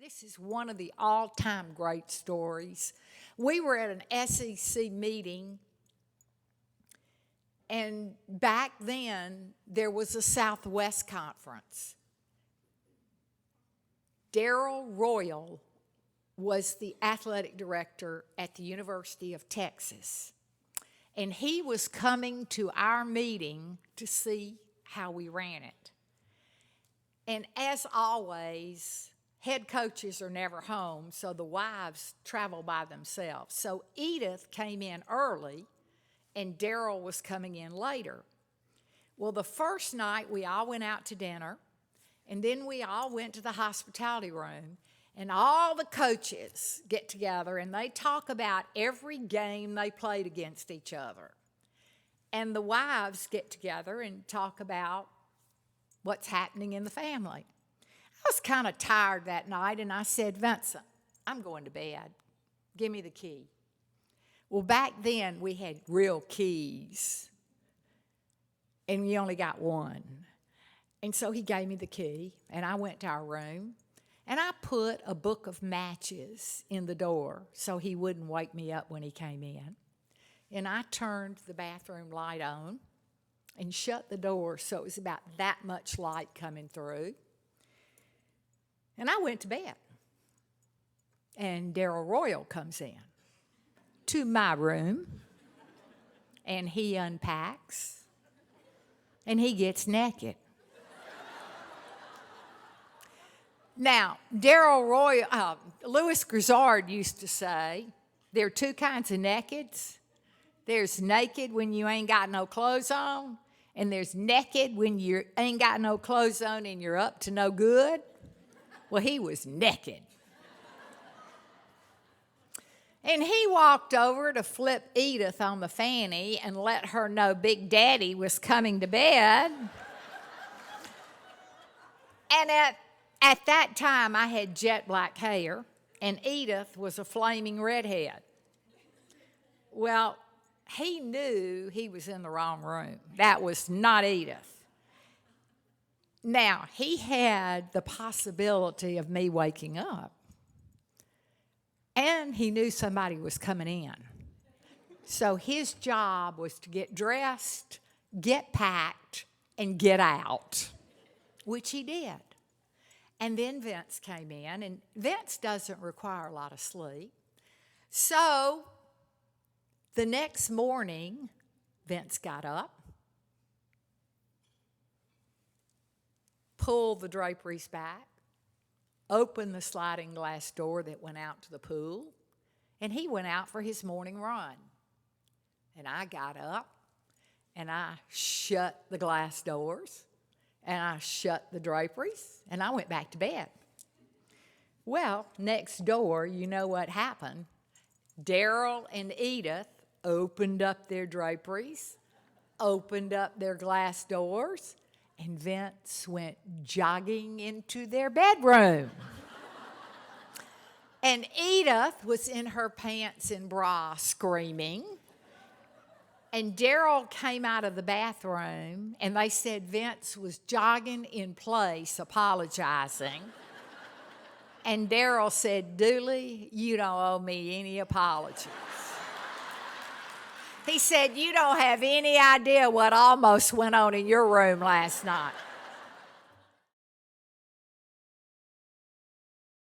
This is one of the all-time great stories. We were at an SEC meeting, and back then there was a Southwest Conference. Darrell Royal was the athletic director at the University of Texas, and he was coming to our meeting to see how we ran it. And as always, head coaches are never home, so the wives travel by themselves. So Edith came in early, and Darrell was coming in later. Well, the first night we all went out to dinner, and then we all went to the hospitality room, and all the coaches get together, and they talk about every game they played against each other. And the wives get together and talk about what's happening in the family. I was kind of tired that night, and I said, Vincent, I'm going to bed. Give me the key. Well, back then, we had real keys, and we only got one. And so he gave me the key, and I went to our room, and I put a book of matches in the door so he wouldn't wake me up when he came in. And I turned the bathroom light on and shut the door so it was about that much light coming through. And I went to bed. And Darrell Royal comes in to my room, and he unpacks, and he gets naked. Now, Darrell Royal, Louis Grizzard used to say, there are two kinds of nakeds. There's naked when you ain't got no clothes on, and there's naked when you ain't got no clothes on and you're up to no good. Well, he was naked. And he walked over to flip Edith on the fanny and let her know Big Daddy was coming to bed. And at that time, I had jet black hair, and Edith was a flaming redhead. Well, he knew he was in the wrong room. That was not Edith. Now, he had the possibility of me waking up, and he knew somebody was coming in. So his job was to get dressed, get packed, and get out, which he did. And then Vince came in, and Vince doesn't require a lot of sleep. So the next morning, Vince got up, pulled the draperies back, opened the sliding glass door that went out to the pool, and he went out for his morning run. And I got up, and I shut the glass doors, and I shut the draperies, and I went back to bed. Well, next door, you know what happened. Darrell and Edith opened up their draperies, opened up their glass doors, and Vince went jogging into their bedroom. And Edith was in her pants and bra screaming. And Darrell came out of the bathroom, and they said Vince was jogging in place, apologizing. And Darrell said, Dooley, you don't owe me any apologies. He said, you don't have any idea what almost went on in your room last night.